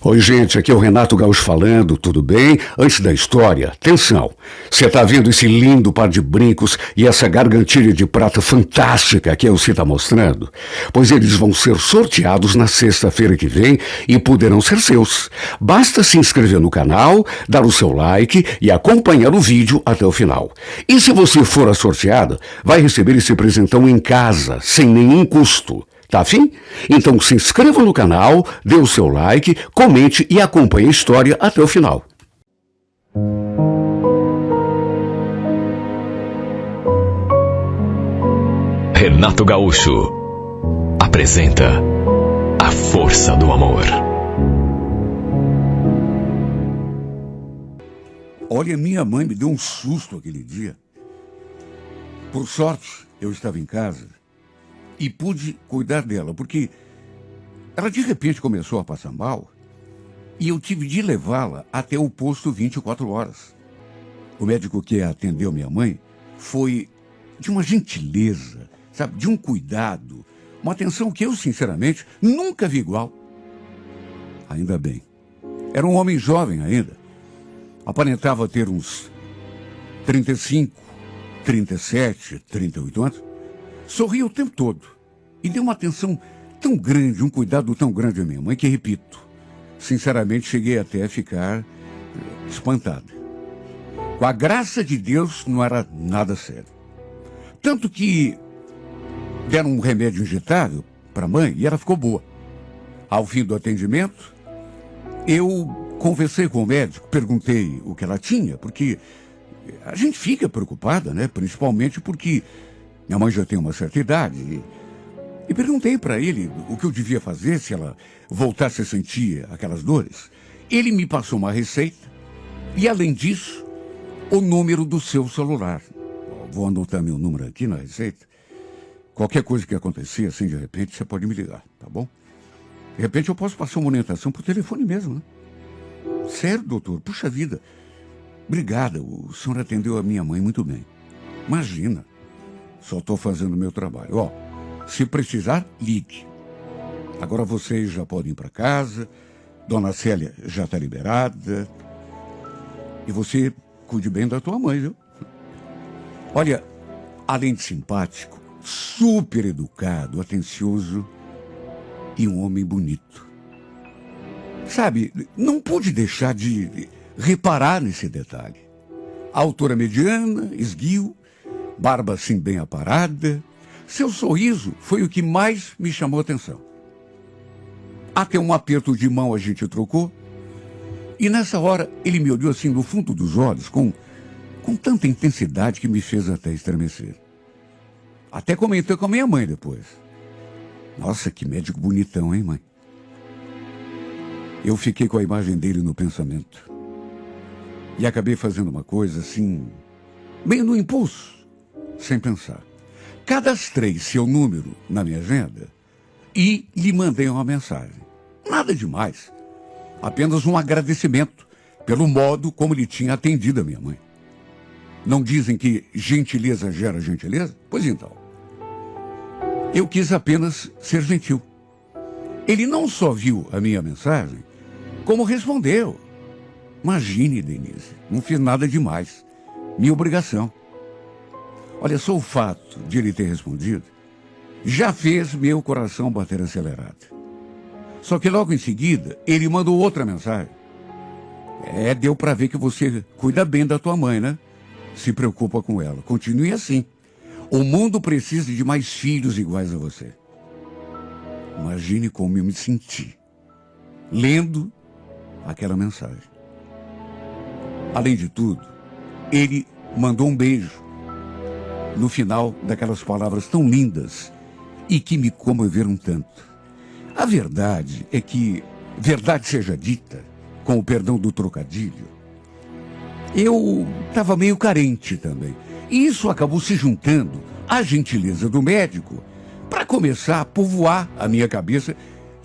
Oi, gente, aqui é o Renato Gaúcho falando, tudo bem? Antes da história, atenção, você tá vendo esse lindo par de brincos e essa gargantilha de prata fantástica que você tá mostrando? Pois eles vão ser sorteados na sexta-feira que vem e poderão ser seus. Basta se inscrever no canal, dar o seu like e acompanhar o vídeo até o final. E se você for a sorteada, vai receber esse presentão em casa, sem nenhum custo. Tá afim? Então se inscreva no canal, dê o seu like, comente e acompanhe a história até o final. Renato Gaúcho apresenta A Força do Amor. Olha, minha mãe me deu um susto aquele dia. Por sorte, eu estava em casa e pude cuidar dela, porque ela de repente começou a passar mal e eu tive de levá-la até o posto 24 horas. O médico que atendeu minha mãe foi de uma gentileza, sabe, de um cuidado, uma atenção que eu, sinceramente, nunca vi igual. Ainda bem. Era um homem jovem ainda. Aparentava ter uns 35, 37, 38 anos. Sorria o tempo todo e deu uma atenção tão grande, um cuidado tão grande à minha mãe que, repito, sinceramente cheguei até a ficar espantado. Com a graça de Deus não era nada sério. Tanto que deram um remédio injetável para a mãe e ela ficou boa. Ao fim do atendimento, eu conversei com o médico, perguntei o que ela tinha, porque a gente fica preocupada, né? Principalmente porque minha mãe já tem uma certa idade. E perguntei para ele o que eu devia fazer se ela voltasse a sentir aquelas dores. Ele me passou uma receita e, além disso, o número do seu celular. Vou anotar meu número aqui na receita. Qualquer coisa que acontecer, assim, de repente, você pode me ligar, tá bom? De repente eu posso passar uma orientação por telefone mesmo, né? Sério, doutor? Puxa vida. Obrigada, o senhor atendeu a minha mãe muito bem. Imagina. Só estou fazendo o meu trabalho. Ó, se precisar, ligue. Agora vocês já podem ir para casa. Dona Célia já está liberada. E você cuide bem da tua mãe, viu? Olha, além de simpático, super educado, atencioso e um homem bonito. Sabe, não pude deixar de reparar nesse detalhe. A altura mediana, esguio, barba assim bem aparada. Seu sorriso foi o que mais me chamou a atenção. Até um aperto de mão a gente trocou. E nessa hora ele me olhou assim no fundo dos olhos com tanta intensidade que me fez até estremecer. Até comentei com a minha mãe depois. Nossa, que médico bonitão, hein, mãe? Eu fiquei com a imagem dele no pensamento. E acabei fazendo uma coisa assim, meio no impulso, sem pensar. Cadastrei seu número na minha agenda e lhe mandei uma mensagem. Nada demais. Apenas um agradecimento pelo modo como ele tinha atendido a minha mãe. Não dizem que gentileza gera gentileza? Pois então. Eu quis apenas ser gentil. Ele não só viu a minha mensagem, como respondeu. Imagine, Denise, não fiz nada demais. Minha obrigação. Olha, só o fato de ele ter respondido já fez meu coração bater acelerado. Só que logo em seguida, ele mandou outra mensagem. Deu para ver que você cuida bem da tua mãe, né? Se preocupa com ela. Continue assim. O mundo precisa de mais filhos iguais a você. Imagine como eu me senti lendo aquela mensagem. Além de tudo, ele mandou um beijo no final daquelas palavras tão lindas e que me comoveram tanto. A verdade é que, verdade seja dita, com o perdão do trocadilho, eu estava meio carente também. E isso acabou se juntando à gentileza do médico para começar a povoar a minha cabeça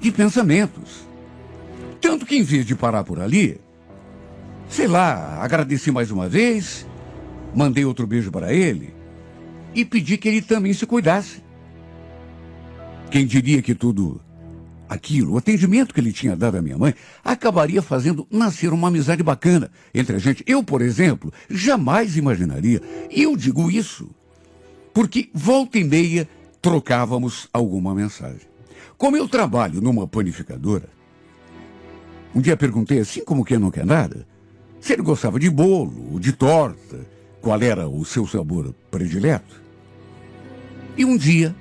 de pensamentos. Tanto que, em vez de parar por ali, sei lá, agradeci mais uma vez, mandei outro beijo para ele e pedi que ele também se cuidasse. Quem diria que tudo aquilo, o atendimento que ele tinha dado à minha mãe, acabaria fazendo nascer uma amizade bacana entre a gente. Eu, por exemplo, jamais imaginaria, e eu digo isso, porque volta e meia trocávamos alguma mensagem. Como eu trabalho numa panificadora, um dia perguntei, assim como quem não quer nada, se ele gostava de bolo, de torta, qual era o seu sabor predileto. E um dia,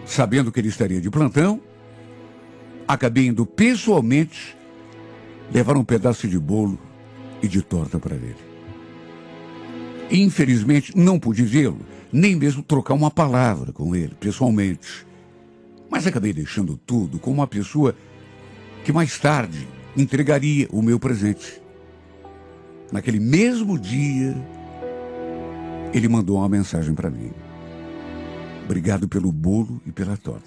sabendo que ele estaria de plantão, acabei indo pessoalmente levar um pedaço de bolo e de torta para ele. Infelizmente, não pude vê-lo, nem mesmo trocar uma palavra com ele, pessoalmente. Mas acabei deixando tudo com uma pessoa que mais tarde entregaria o meu presente. Naquele mesmo dia, ele mandou uma mensagem para mim. Obrigado pelo bolo e pela torta.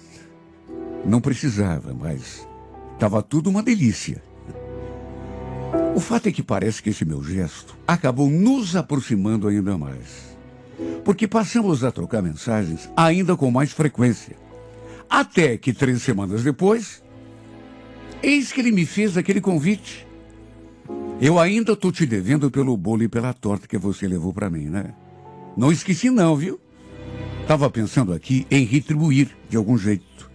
Não precisava, mas estava tudo uma delícia. O fato é que parece que esse meu gesto acabou nos aproximando ainda mais. Porque passamos a trocar mensagens ainda com mais frequência. Até que 3 semanas depois, eis que ele me fez aquele convite. Eu ainda estou te devendo pelo bolo e pela torta que você levou para mim, né? Não esqueci não, viu? Estava pensando aqui em retribuir de algum jeito.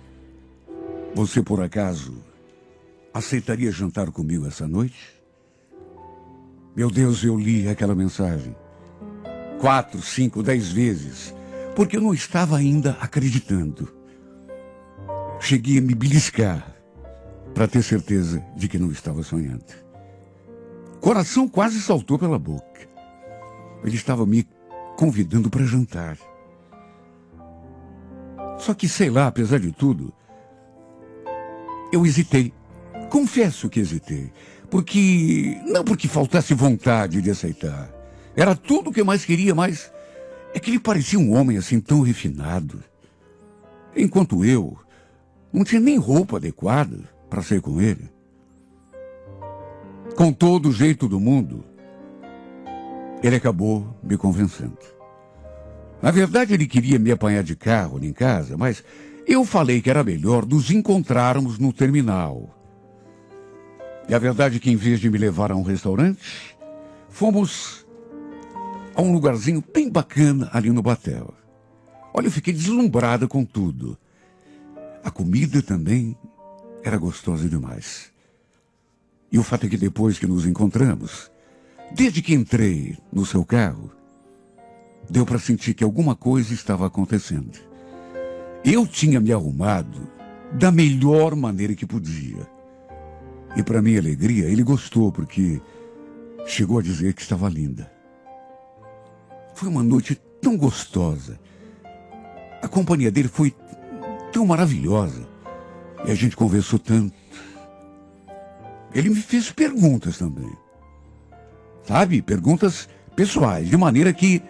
Você, por acaso, aceitaria jantar comigo essa noite? Meu Deus, eu li aquela mensagem 4, 5, 10 vezes, porque eu não estava ainda acreditando. Cheguei a me beliscar para ter certeza de que não estava sonhando. O coração quase saltou pela boca. Ele estava me convidando para jantar. Só que, sei lá, apesar de tudo, eu hesitei. Confesso que hesitei. Não porque faltasse vontade de aceitar. Era tudo o que eu mais queria, mas é que ele parecia um homem assim tão refinado. Enquanto eu não tinha nem roupa adequada para sair com ele. Com todo o jeito do mundo, ele acabou me convencendo. Na verdade, ele queria me apanhar de carro ali em casa, mas eu falei que era melhor nos encontrarmos no terminal. E a verdade é que, em vez de me levar a um restaurante, fomos a um lugarzinho bem bacana ali no Batel. Olha, eu fiquei deslumbrada com tudo. A comida também era gostosa demais. E o fato é que depois que nos encontramos, desde que entrei no seu carro, deu para sentir que alguma coisa estava acontecendo. Eu tinha me arrumado da melhor maneira que podia. E para minha alegria, ele gostou, porque chegou a dizer que estava linda. Foi uma noite tão gostosa. A companhia dele foi tão maravilhosa. E a gente conversou tanto. Ele me fez perguntas também. Sabe? Perguntas pessoais, de maneira que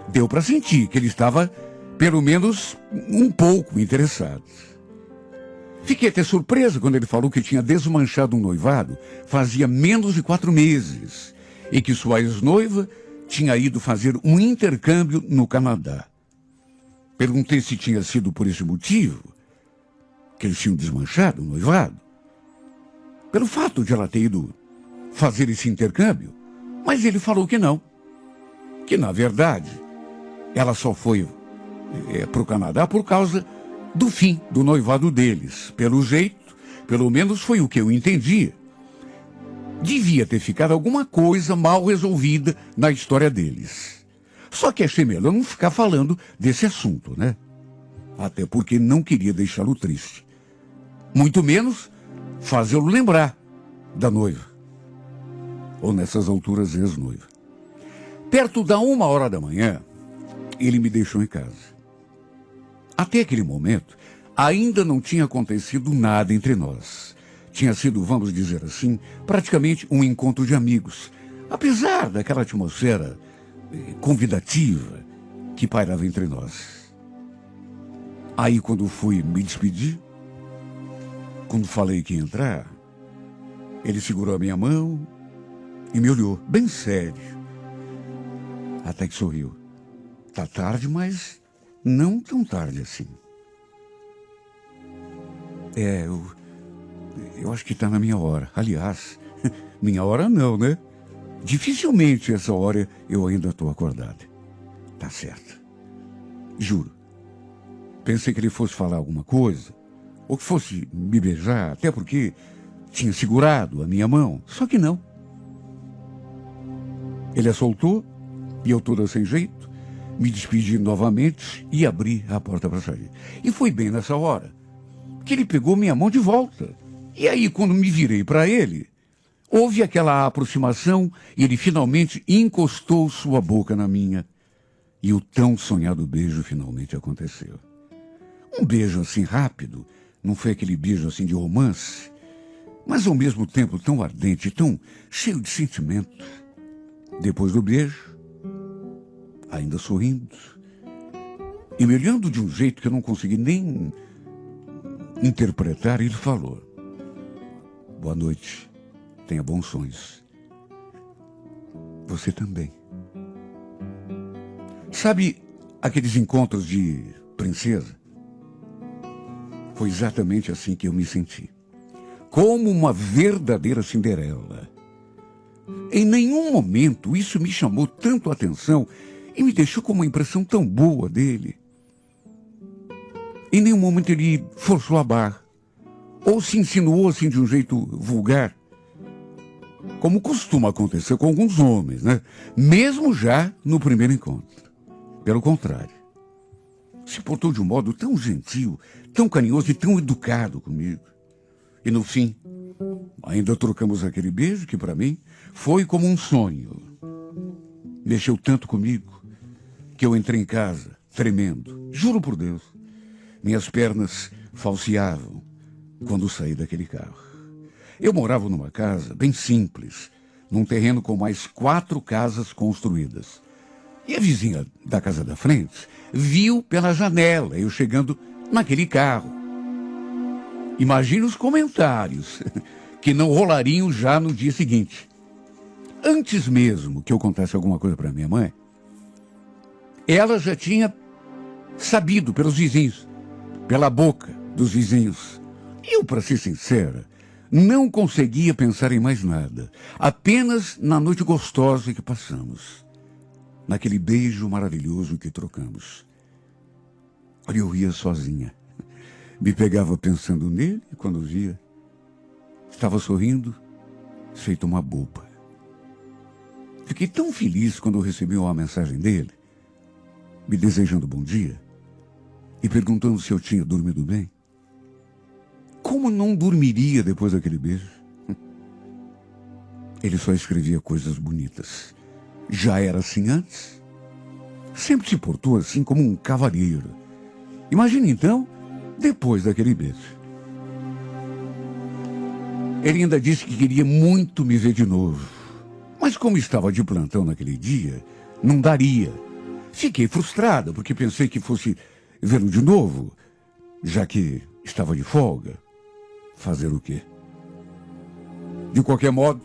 deu para sentir que ele estava, pelo menos, um pouco interessado. Fiquei até surpresa quando ele falou que tinha desmanchado um noivado fazia menos de 4 meses e que sua ex-noiva tinha ido fazer um intercâmbio no Canadá. Perguntei se tinha sido por esse motivo que eles tinham desmanchado o noivado. Pelo fato de ela ter ido fazer esse intercâmbio, mas ele falou que não. Que, na verdade, ela só foi para o Canadá por causa do fim do noivado deles. Pelo jeito, pelo menos foi o que eu entendi. Devia ter ficado alguma coisa mal resolvida na história deles. Só que achei melhor não ficar falando desse assunto, né? Até porque não queria deixá-lo triste. Muito menos fazê-lo lembrar da noiva. Ou nessas alturas, ex-noiva. Perto da 1h da manhã, ele me deixou em casa. Até aquele momento, ainda não tinha acontecido nada entre nós. Tinha sido, vamos dizer assim, praticamente um encontro de amigos. Apesar daquela atmosfera convidativa que pairava entre nós. Aí, quando fui me despedir, quando falei que ia entrar, ele segurou a minha mão e me olhou, bem sério. Até que sorriu. Tá tarde, mas não tão tarde assim. eu acho que está na minha hora. Aliás, minha hora não, né? Dificilmente essa hora eu ainda estou acordado. Tá certo. Juro. Pensei que ele fosse falar alguma coisa, ou que fosse me beijar, até porque tinha segurado a minha mão. Só que não. Ele a soltou, e eu toda sem jeito, me despedi novamente e abri a porta para sair. E foi bem nessa hora que ele pegou minha mão de volta. E aí, quando me virei para ele, houve aquela aproximação e ele finalmente encostou sua boca na minha. E o tão sonhado beijo finalmente aconteceu. Um beijo assim rápido, não foi aquele beijo assim de romance, mas ao mesmo tempo tão ardente, tão cheio de sentimento. Depois do beijo, ainda sorrindo, e me olhando de um jeito que eu não consegui nem interpretar, ele falou: boa noite, tenha bons sonhos. Você também. Sabe aqueles encontros de princesa? Foi exatamente assim que eu me senti. Como uma verdadeira Cinderela. Em nenhum momento isso me chamou tanto a atenção e me deixou com uma impressão tão boa dele. Em nenhum momento ele forçou a barra, ou se insinuou assim de um jeito vulgar, como costuma acontecer com alguns homens, né? Mesmo já no primeiro encontro. Pelo contrário, se portou de um modo tão gentil, tão carinhoso e tão educado comigo. E no fim, ainda trocamos aquele beijo que para mim foi como um sonho. Mexeu tanto comigo que eu entrei em casa tremendo. Juro por Deus, minhas pernas falseavam quando saí daquele carro. Eu morava numa casa bem simples, num terreno com mais 4 casas construídas. E a vizinha da casa da frente viu pela janela eu chegando naquele carro. Imagina os comentários que não rolariam já no dia seguinte. Antes mesmo que eu contasse alguma coisa para minha mãe, ela já tinha sabido pelos vizinhos, pela boca dos vizinhos. Eu, para ser sincera, não conseguia pensar em mais nada, apenas na noite gostosa que passamos, naquele beijo maravilhoso que trocamos. Olha, eu ia sozinha. Me pegava pensando nele e quando via, estava sorrindo, feito uma boba. Fiquei tão feliz quando recebi uma mensagem dele, me desejando bom dia e perguntando se eu tinha dormido bem. Como não dormiria depois daquele beijo? Ele só escrevia coisas bonitas. Já era assim antes. Sempre se portou assim como um cavalheiro. Imagine então, depois daquele beijo. Ele ainda disse que queria muito me ver de novo. Mas como estava de plantão naquele dia, não daria. Fiquei frustrada, porque pensei que fosse vê-lo de novo, já que estava de folga. Fazer o quê? De qualquer modo,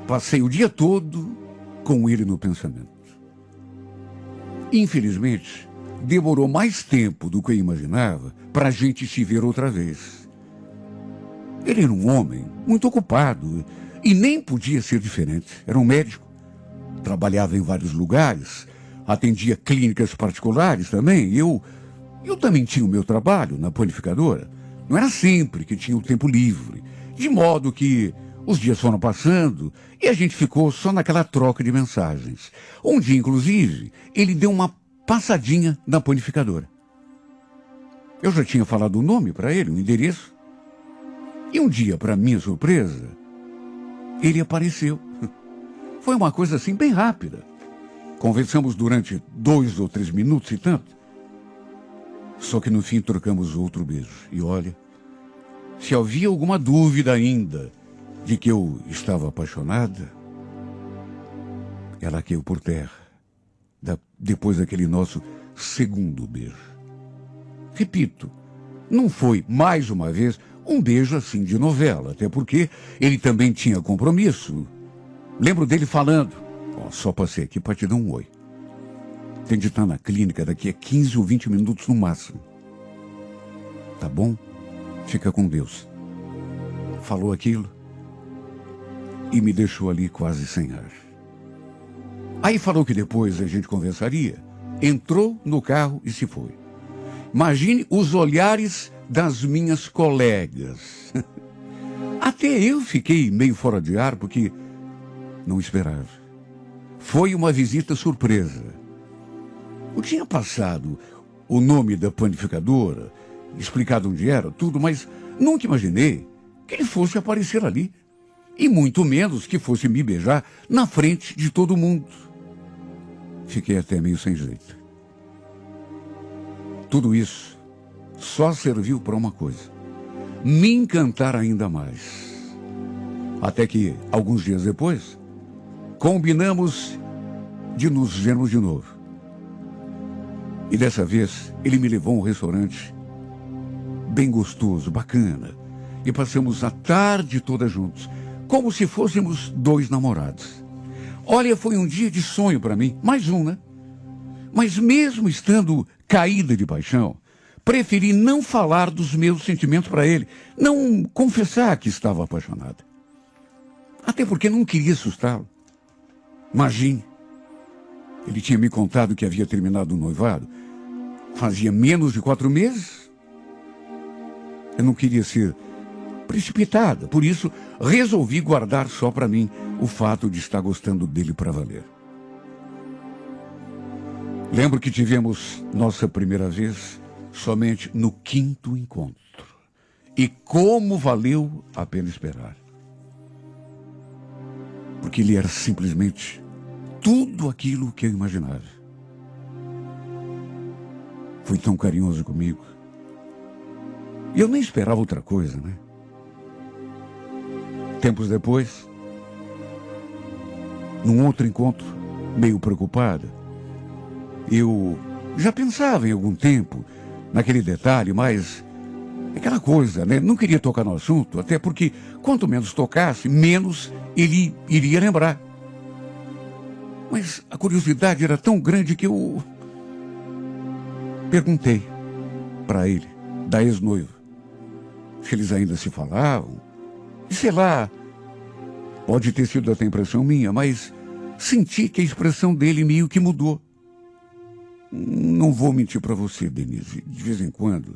passei o dia todo com ele no pensamento. Infelizmente, demorou mais tempo do que eu imaginava para a gente se ver outra vez. Ele era um homem muito ocupado e nem podia ser diferente. Era um médico, trabalhava em vários lugares, atendia clínicas particulares também. Eu também tinha o meu trabalho na panificadora. Não era sempre que tinha o tempo livre, de modo que os dias foram passando e a gente ficou só naquela troca de mensagens. Um dia, inclusive, ele deu uma passadinha na panificadora. Eu já tinha falado o nome para ele, o endereço. E um dia, para minha surpresa, ele apareceu. Foi uma coisa assim bem rápida. Conversamos durante 2 ou 3 minutos e tanto. Só que no fim trocamos outro beijo. E olha, se havia alguma dúvida ainda de que eu estava apaixonada, ela caiu por terra, depois daquele nosso segundo beijo. Repito, não foi, mais uma vez, um beijo assim de novela, até porque ele também tinha compromisso. Lembro dele falando: só passei aqui para te dar um oi. Tem de estar na clínica daqui a 15 ou 20 minutos no máximo. Tá bom? Fica com Deus. falou aquilo e me deixou ali quase sem ar. Aí falou que depois a gente conversaria, entrou no carro e se foi. Imagine os olhares das minhas colegas. Até eu fiquei meio fora de ar porque não esperava. Foi uma visita surpresa. Eu tinha passado o nome da panificadora, explicado onde era, tudo, mas nunca imaginei que ele fosse aparecer ali. E muito menos que fosse me beijar na frente de todo mundo. Fiquei até meio sem jeito. Tudo isso só serviu para uma coisa: me encantar ainda mais. Até que, alguns dias depois, combinamos de nos vermos de novo. E dessa vez, ele me levou a um restaurante bem gostoso, bacana. E passamos a tarde toda juntos, como se fôssemos dois namorados. Olha, foi um dia de sonho para mim, mais um, né? Mas mesmo estando caída de paixão, preferi não falar dos meus sentimentos para ele, não confessar que estava apaixonada. Até porque não queria assustá-lo. Imagine, ele tinha me contado que havia terminado o noivado fazia menos de 4 meses. Eu não queria ser precipitada, por isso resolvi guardar só para mim o fato de estar gostando dele para valer. Lembro que tivemos nossa primeira vez somente no 5º encontro. E como valeu a pena esperar. Porque ele era simplesmente tudo aquilo que eu imaginava. Foi tão carinhoso comigo. E eu nem esperava outra coisa, né? Tempos depois, num outro encontro, meio preocupada, eu já pensava em algum tempo naquele detalhe, mas aquela coisa, né? Não queria tocar no assunto, até porque quanto menos tocasse, menos ele iria lembrar. Mas a curiosidade era tão grande que eu perguntei para ele, da ex-noiva, se eles ainda se falavam. E sei lá, pode ter sido até impressão minha, mas senti que a expressão dele meio que mudou. Não vou mentir para você, Denise, de vez em quando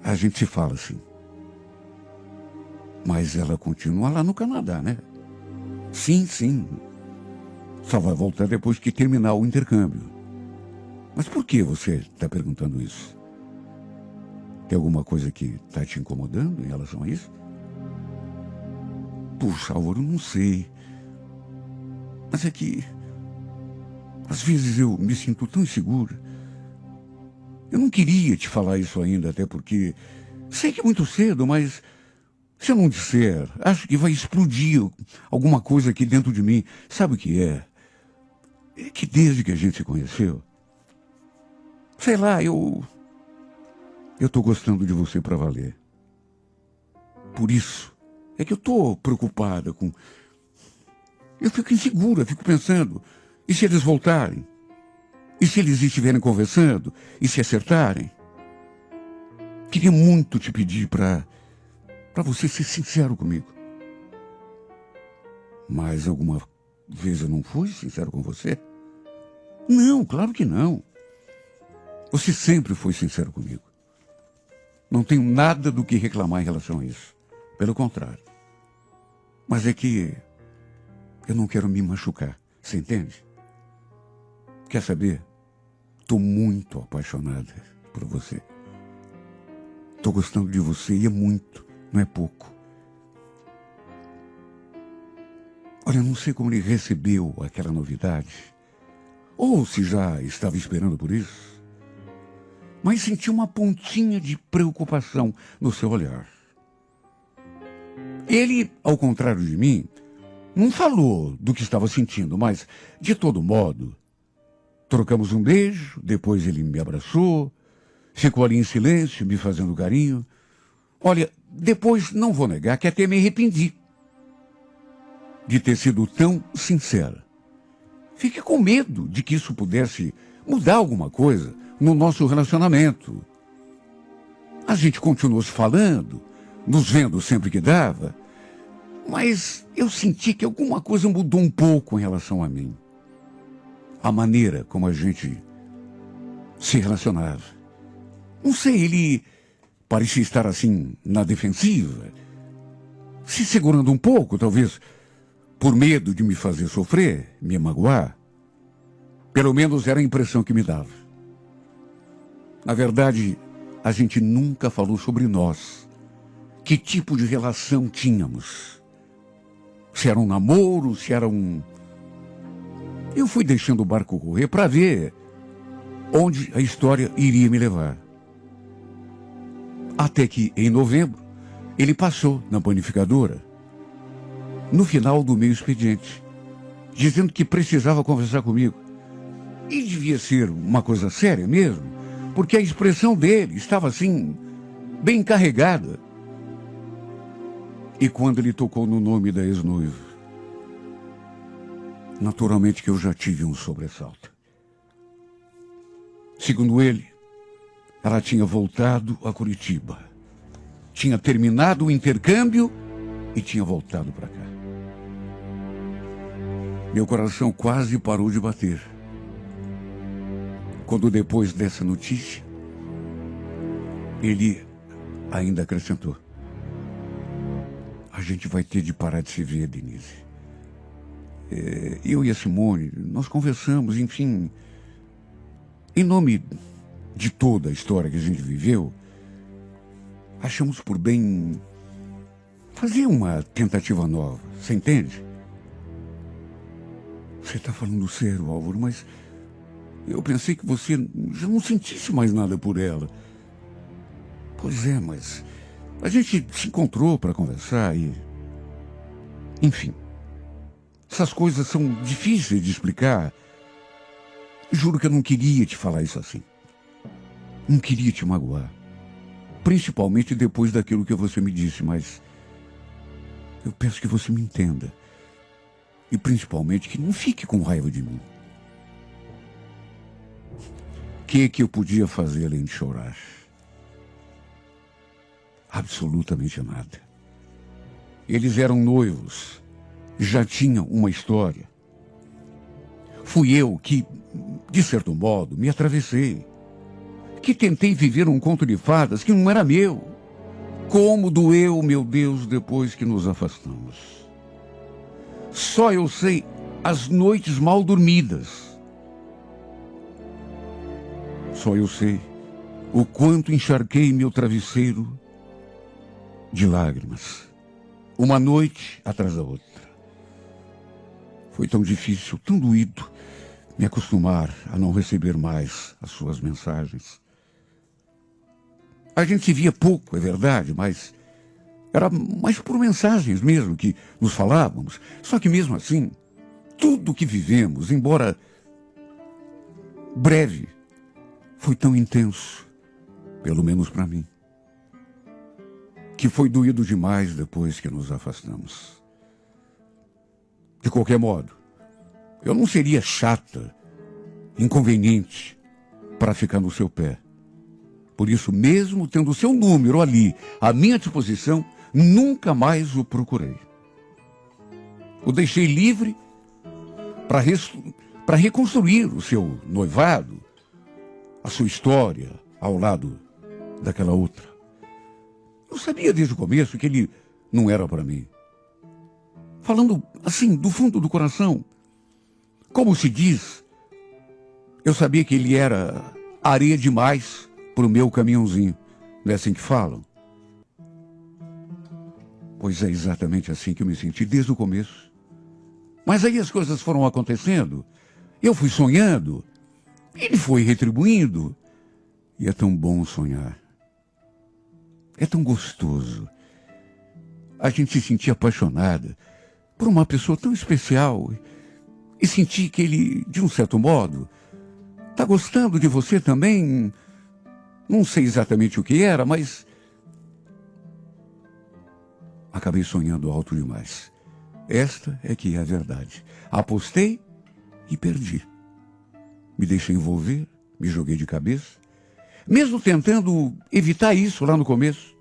a gente se fala assim. Mas ela continua lá no Canadá, né? Sim, sim. Só vai voltar depois que terminar o intercâmbio. Mas por que você está perguntando isso? Tem alguma coisa que está te incomodando em relação a isso? Puxa, Álvaro, não sei. Mas é que às vezes eu me sinto tão insegura. Eu não queria te falar isso ainda, até porque sei que é muito cedo, mas se eu não disser, acho que vai explodir alguma coisa aqui dentro de mim. Sabe o que é? É que desde que a gente se conheceu, sei lá, eu tô gostando de você para valer. Por isso é que eu tô preocupada com... Eu fico insegura, fico pensando, e se eles voltarem? E se eles estiverem conversando? E se acertarem? Queria muito te pedir para você ser sincero comigo. Mas alguma vez eu não fui sincero com você? Não, claro que não. Você sempre foi sincero comigo. Não tenho nada do que reclamar em relação a isso. Pelo contrário. Mas é que eu não quero me machucar. Você entende? Quer saber? Estou muito apaixonada por você. Estou gostando de você e é muito, não é pouco. Olha, eu não sei como ele recebeu aquela novidade, ou se já estava esperando por isso, mas senti uma pontinha de preocupação no seu olhar. Ele, ao contrário de mim, não falou do que estava sentindo, mas, de todo modo, trocamos um beijo, depois ele me abraçou, ficou ali em silêncio, me fazendo carinho. Olha, depois não vou negar que até me arrependi de ter sido tão sincera. Fiquei com medo de que isso pudesse mudar alguma coisa no nosso relacionamento. A gente continuou se falando, nos vendo sempre que dava, mas eu senti que alguma coisa mudou um pouco em relação a mim. A maneira como a gente se relacionava. Não sei, ele parecia estar assim na defensiva, se segurando um pouco, talvez por medo de me fazer sofrer, me magoar. Pelo menos era a impressão que me dava. Na verdade, a gente nunca falou sobre nós. Que tipo de relação tínhamos? Se era um namoro, se era um... Eu fui deixando o barco correr para ver onde a história iria me levar. Até que, em novembro, ele passou na panificadora, no final do meu expediente, dizendo que precisava conversar comigo. E devia ser uma coisa séria mesmo, porque a expressão dele estava assim, bem carregada. E quando ele tocou no nome da ex-noiva, naturalmente que eu já tive um sobressalto. Segundo ele, ela tinha voltado a Curitiba, tinha terminado o intercâmbio e tinha voltado para cá. Meu coração quase parou de bater. Quando depois dessa notícia, ele ainda acrescentou: a gente vai ter de parar de se ver, Denise. Eu e a Simone, nós conversamos, enfim, em nome de toda a história que a gente viveu, achamos por bem fazer uma tentativa nova, você entende? Você está falando sério, Álvaro, mas eu pensei que você já não sentisse mais nada por ela. Pois é, mas a gente se encontrou para conversar e... Enfim, essas coisas são difíceis de explicar. Juro que eu não queria te falar isso assim. Não queria te magoar. Principalmente depois daquilo que você me disse, mas eu peço que você me entenda. E principalmente que não fique com raiva de mim. O que eu podia fazer além de chorar? Absolutamente nada. Eles eram noivos, já tinham uma história. Fui eu que, de certo modo, me atravessei, que tentei viver um conto de fadas que não era meu. Como doeu, meu Deus, depois que nos afastamos. Só eu sei as noites mal dormidas. Só eu sei o quanto encharquei meu travesseiro de lágrimas, uma noite atrás da outra. Foi tão difícil, tão doído, me acostumar a não receber mais as suas mensagens. A gente se via pouco, é verdade, mas era mais por mensagens mesmo que nos falávamos. Só que mesmo assim, tudo que vivemos, embora breve, foi tão intenso, pelo menos para mim, que foi doído demais depois que nos afastamos. De qualquer modo, eu não seria chata, inconveniente, para ficar no seu pé. Por isso, mesmo tendo o seu número ali à minha disposição, nunca mais o procurei. O deixei livre para reconstruir o seu noivado, a sua história ao lado daquela outra. Eu sabia desde o começo que ele não era para mim. Falando assim, do fundo do coração, como se diz, eu sabia que ele era areia demais para o meu caminhãozinho. Não é assim que falam? Pois é exatamente assim que eu me senti desde o começo. Mas aí as coisas foram acontecendo, eu fui sonhando, ele foi retribuindo, e é tão bom sonhar. É tão gostoso. A gente se sentia apaixonada por uma pessoa tão especial e sentir que ele, de um certo modo, está gostando de você também. Não sei exatamente o que era, mas acabei sonhando alto demais. Esta é que é a verdade. Apostei e perdi. Me deixei envolver, me joguei de cabeça, mesmo tentando evitar isso lá no começo.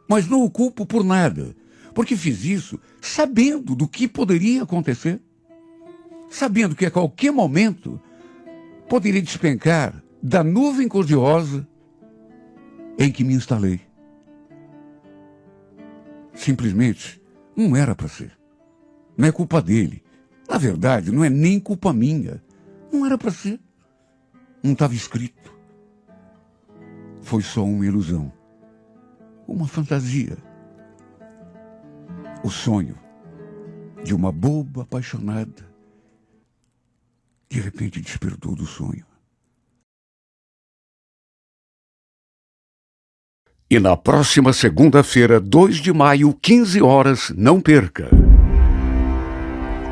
Mas não o culpo por nada, porque fiz isso sabendo do que poderia acontecer, sabendo que a qualquer momento poderia despencar da nuvem cor-de-rosa em que me instalei. Simplesmente não era para ser. Não é culpa dele. Na verdade, não é nem culpa minha. Não era para ser. Não estava escrito. Foi só uma ilusão. Uma fantasia. O sonho de uma boba apaixonada. De repente despertou do sonho. E na próxima segunda-feira, 2 de maio, 15 horas, não perca.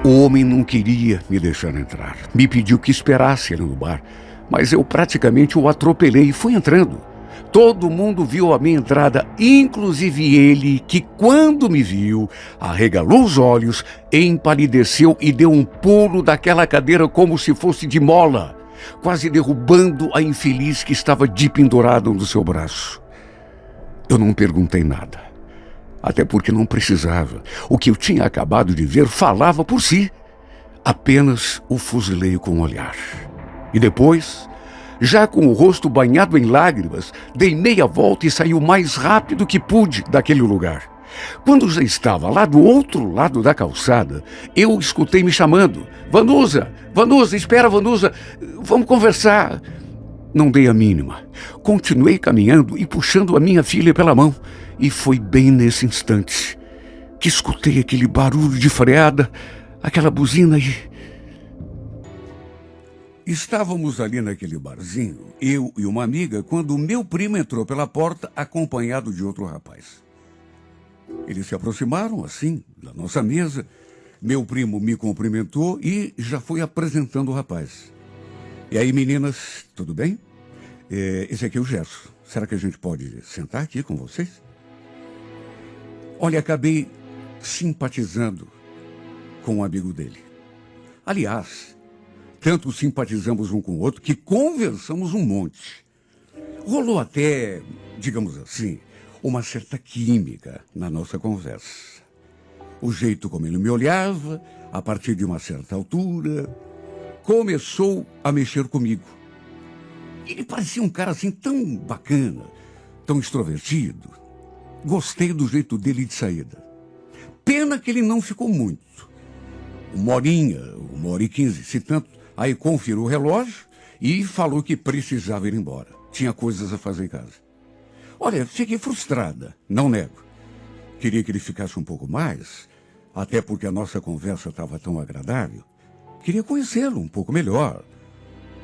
O homem não queria me deixar entrar. Me pediu que esperasse ele no bar, mas eu praticamente o atropelei e fui entrando. Todo mundo viu a minha entrada, inclusive ele, que quando me viu, arregalou os olhos, empalideceu e deu um pulo daquela cadeira como se fosse de mola, quase derrubando a infeliz que estava de pendurada no seu braço. Eu não perguntei nada, até porque não precisava. O que eu tinha acabado de ver falava por si. Apenas o fuzilei com o olhar. E depois, já com o rosto banhado em lágrimas, dei meia volta e saí o mais rápido que pude daquele lugar. Quando já estava lá do outro lado da calçada, eu escutei me chamando. Vanusa, Vanusa, espera, Vanusa, vamos conversar. Não dei a mínima. Continuei caminhando e puxando a minha filha pela mão. E foi bem nesse instante que escutei aquele barulho de freada, aquela buzina e... Estávamos ali naquele barzinho, eu e uma amiga, quando o meu primo entrou pela porta acompanhado de outro rapaz. Eles se aproximaram, assim, da nossa mesa. Meu primo me cumprimentou e já foi apresentando o rapaz. E aí, meninas, tudo bem? Esse aqui é o Gerson. Será que a gente pode sentar aqui com vocês? Olha, acabei simpatizando com um amigo dele. Aliás, tanto simpatizamos um com o outro que conversamos um monte. Rolou até, digamos assim, uma certa química na nossa conversa. O jeito como ele me olhava, a partir de uma certa altura, começou a mexer comigo. Ele parecia um cara assim tão bacana, tão extrovertido. Gostei do jeito dele de saída. Pena que ele não ficou muito. 1h, 1h15, se tanto. Aí conferiu o relógio e falou que precisava ir embora. Tinha coisas a fazer em casa. Olha, fiquei frustrada, não nego. Queria que ele ficasse um pouco mais, até porque a nossa conversa estava tão agradável. Queria conhecê-lo um pouco melhor,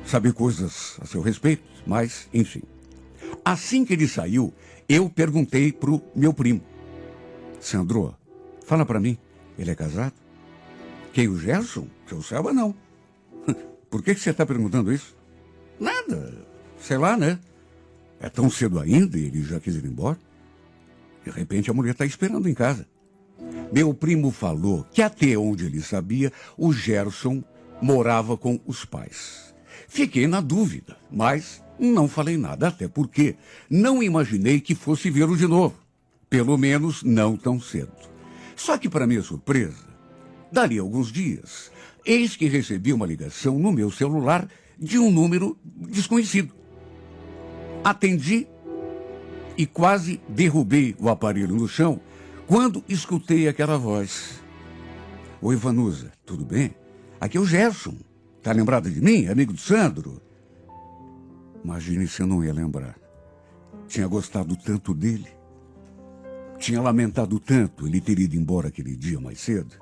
saber coisas a seu respeito, mas, enfim. Assim que ele saiu, eu perguntei pro meu primo. Sandro, fala pra mim, ele é casado? Quem, o Gerson? Que eu saiba, não. Por que você está perguntando isso? Nada, sei lá, né? É tão cedo ainda e ele já quis ir embora. De repente a mulher está esperando em casa. Meu primo falou que até onde ele sabia, o Gerson morava com os pais. Fiquei na dúvida, mas não falei nada, até porque não imaginei que fosse vê-lo de novo. Pelo menos não tão cedo. Só que, para minha surpresa, dali a alguns dias, eis que recebi uma ligação no meu celular de um número desconhecido. Atendi e quase derrubei o aparelho no chão quando escutei aquela voz. Oi, Vanusa, tudo bem? Aqui é o Gerson. Tá lembrada de mim, amigo do Sandro? Imagine se eu não ia lembrar. Tinha gostado tanto dele. Tinha lamentado tanto ele ter ido embora aquele dia mais cedo.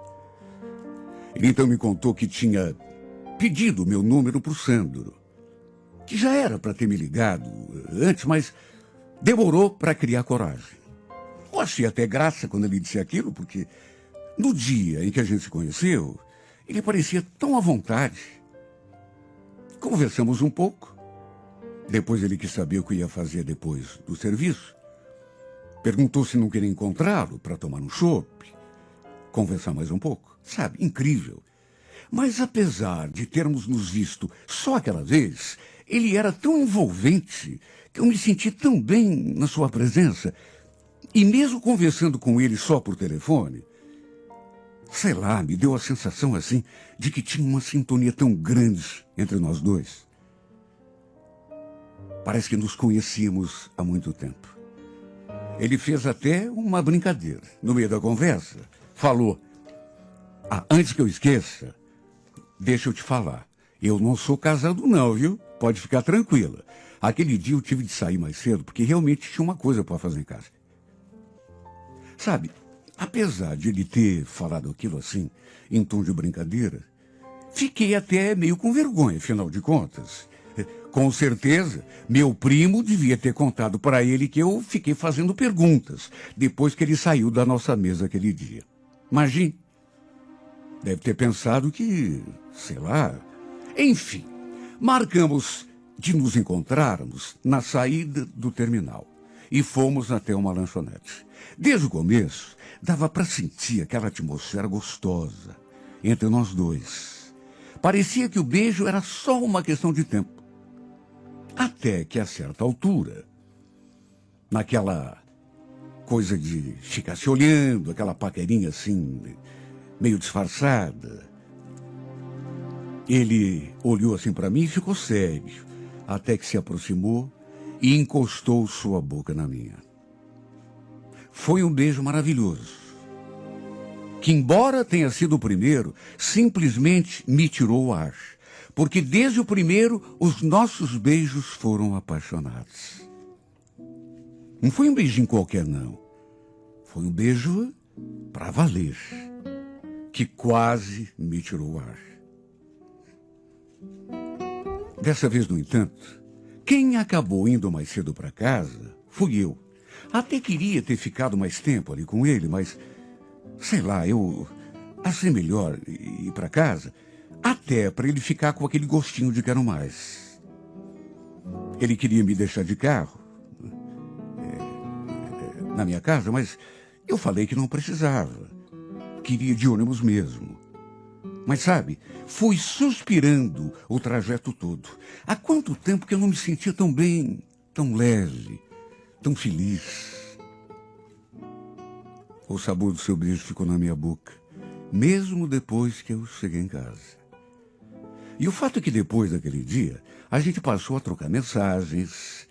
Ele então me contou que tinha pedido meu número pro Sandro. Que já era para ter me ligado antes, mas demorou para criar coragem. Eu achei até graça quando ele disse aquilo, porque no dia em que a gente se conheceu, ele parecia tão à vontade. Conversamos um pouco. Depois ele quis saber o que ia fazer depois do serviço. Perguntou se não queria encontrá-lo para tomar um chopp, conversar mais um pouco. Sabe, incrível. Mas apesar de termos nos visto só aquela vez, ele era tão envolvente que eu me senti tão bem na sua presença. E mesmo conversando com ele só por telefone, sei lá, me deu a sensação assim de que tinha uma sintonia tão grande entre nós dois. Parece que nos conhecíamos há muito tempo. Ele fez até uma brincadeira. No meio da conversa, falou: antes que eu esqueça, deixa eu te falar. Eu não sou casado não, viu? Pode ficar tranquila. Aquele dia eu tive de sair mais cedo porque realmente tinha uma coisa para fazer em casa. Sabe, apesar de ele ter falado aquilo assim, em tom de brincadeira, fiquei até meio com vergonha, afinal de contas. Com certeza, meu primo devia ter contado para ele que eu fiquei fazendo perguntas depois que ele saiu da nossa mesa aquele dia. Imagine. Deve ter pensado que, sei lá. Enfim, marcamos de nos encontrarmos na saída do terminal e fomos até uma lanchonete. Desde o começo, dava para sentir aquela atmosfera gostosa entre nós dois. Parecia que o beijo era só uma questão de tempo. Até que, a certa altura, naquela coisa de ficar se olhando, aquela paquerinha assim, meio disfarçada, ele olhou assim para mim e ficou sério, até que se aproximou e encostou sua boca na minha. Foi um beijo maravilhoso, que embora tenha sido o primeiro, simplesmente me tirou o ar. Porque desde o primeiro, os nossos beijos foram apaixonados. Não foi um beijinho qualquer, não. Foi um beijo para valer, que quase me tirou o ar. Dessa vez, no entanto, quem acabou indo mais cedo para casa fui eu. Até queria ter ficado mais tempo ali com ele, mas, sei lá, eu achei melhor ir para casa, até para ele ficar com aquele gostinho de quero mais. Ele queria me deixar de carro na minha casa, mas eu falei que não precisava. Queria de ônibus mesmo. Mas sabe, fui suspirando o trajeto todo. Há quanto tempo que eu não me sentia tão bem, tão leve, tão feliz. O sabor do seu beijo ficou na minha boca, mesmo depois que eu cheguei em casa. E o fato é que depois daquele dia, a gente passou a trocar mensagens.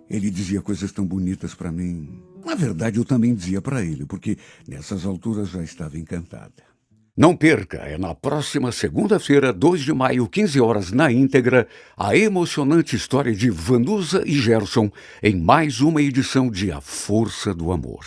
Ele dizia coisas tão bonitas para mim. Na verdade, eu também dizia para ele, porque nessas alturas já estava encantada. Não perca, é na próxima segunda-feira, 2 de maio, 15 horas, na íntegra, a emocionante história de Vanusa e Gerson em mais uma edição de A Força do Amor.